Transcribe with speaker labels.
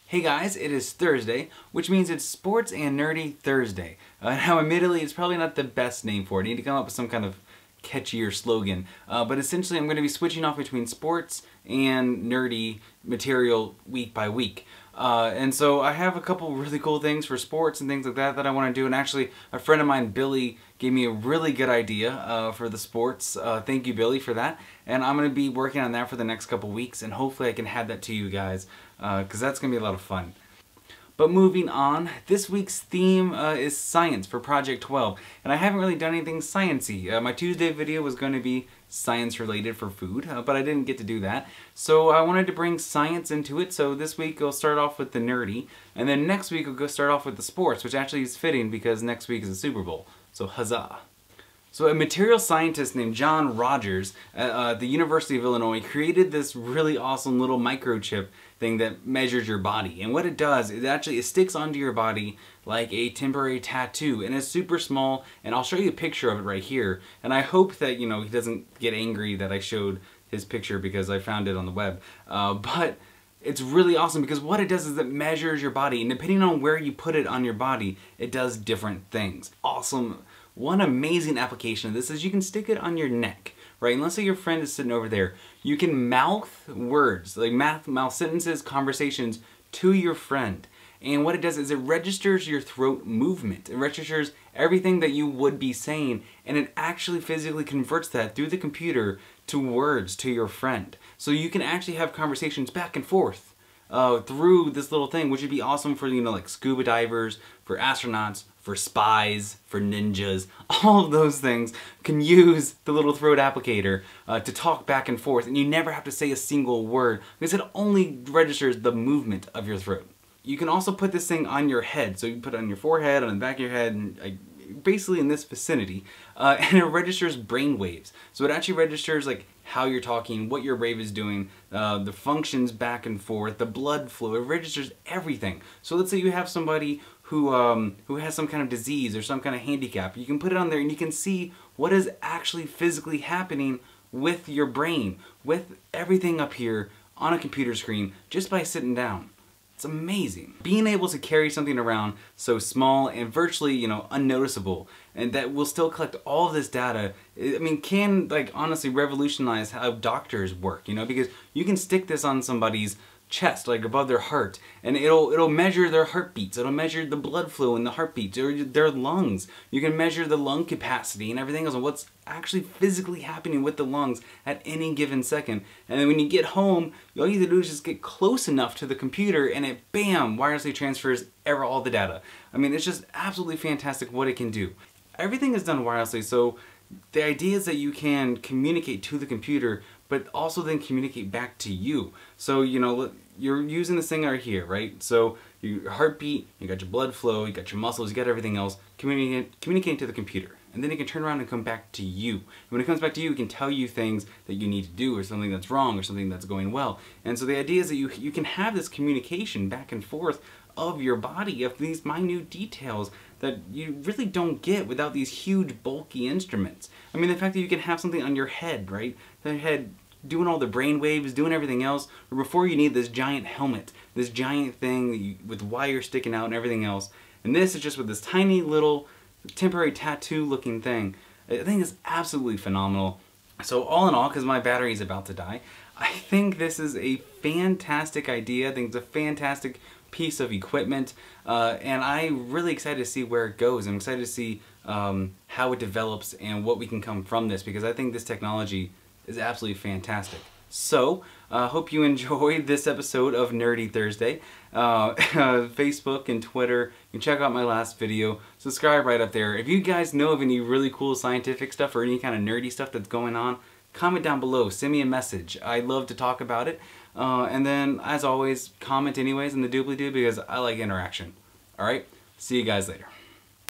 Speaker 1: Hey guys, it is Thursday, which means it's Sports and Nerdy Thursday. Now admittedly, it's probably not the best name for it. I need to come up with some kind of catchier slogan. But essentially I'm going to be switching off between sports and nerdy material week by week. And so I have a couple really cool things for sports and things like that that I want to do. And actually, a friend of mine, Billy, gave me a really good idea for the sports. Thank you, Billy, for that. And I'm going to be working on that for the next couple weeks. And hopefully I can add that to you guys, because that's going to be a lot of fun. But moving on, this week's theme is science for Project 12. And I haven't really done anything sciencey. My Tuesday video was going to be science related for food, but I didn't get to do that. So I wanted to bring science into it, so this week we'll start off with the nerdy, and then next week we'll go start off with the sports, which actually is fitting because next week is the Super Bowl. So huzzah. So a material scientist named John Rogers at the University of Illinois created this really awesome little microchip thing that measures your body. And what it does is it sticks onto your body like a temporary tattoo, and it's super small, and I'll show you a picture of it right here. And I hope that, you know, he doesn't get angry that I showed his picture because I found it on the web. But it's really awesome because what it does is it measures your body, and depending on where you put it on your body, it does different things. Awesome. One amazing application of this is you can stick it on your neck, right? And let's say your friend is sitting over there. You can mouth words, like mouth sentences, conversations to your friend. And what it does is it registers your throat movement. It registers everything that you would be saying, and it actually physically converts that through the computer to words to your friend. So you can actually have conversations back and forth through this little thing, which would be awesome for, you know, like scuba divers, for astronauts, for spies, for ninjas. All of those things can use the little throat applicator to talk back and forth, and you never have to say a single word because it only registers the movement of your throat. You can also put this thing on your head, so you can put it on your forehead, on the back of your head, and basically in this vicinity, and it registers brain waves. So it actually registers like how you're talking, what your brain is doing, the functions back and forth, the blood flow. It registers everything. So let's say you have somebody who has some kind of disease or some kind of handicap. You can put it on there and you can see what is actually physically happening with your brain, with everything up here on a computer screen, just by sitting down. It's amazing. Being able to carry something around so small and virtually, you know, unnoticeable, and that will still collect all of this data, I mean, can, like, honestly revolutionize how doctors work, you know, because you can stick this on somebody's chest, like above their heart, and it'll measure their heartbeats. It'll measure the blood flow and the heartbeats, or their lungs. You can measure the lung capacity and everything else, and what's actually physically happening with the lungs at any given second. And then when you get home, all you have to do is just get close enough to the computer, and it, bam, wirelessly transfers all the data. I mean, it's just absolutely fantastic what it can do. Everything is done wirelessly, so the idea is that you can communicate to the computer, but also then communicate back to you. So, you know, you're using this thing right here, right? So your heartbeat, you got your blood flow, you got your muscles, you got everything else, communicating to the computer. And then it can turn around and come back to you. And when it comes back to you, it can tell you things that you need to do, or something that's wrong, or something that's going well. And so the idea is that you can have this communication back and forth of your body, of these minute details that you really don't get without these huge bulky instruments. I mean, the fact that you can have something on your head, right? The head doing all the brain waves, doing everything else, or before you need this giant helmet, this giant thing with wires sticking out and everything else. And this is just with this tiny little temporary tattoo looking thing. I think it's absolutely phenomenal. So all in all, because my battery is about to die, I think this is a fantastic idea. I think it's a fantastic piece of equipment, and I'm really excited to see where it goes. I'm excited to see how it develops and what we can come from this, because I think this technology is absolutely fantastic. So, hope you enjoyed this episode of Nerdy Thursday. Facebook and Twitter, you can check out my last video. Subscribe right up there. If you guys know of any really cool scientific stuff or any kind of nerdy stuff that's going on, comment down below, send me a message. I'd love to talk about it. And then, as always, comment anyways in the doobly-doo because I like interaction. Alright, see you guys later.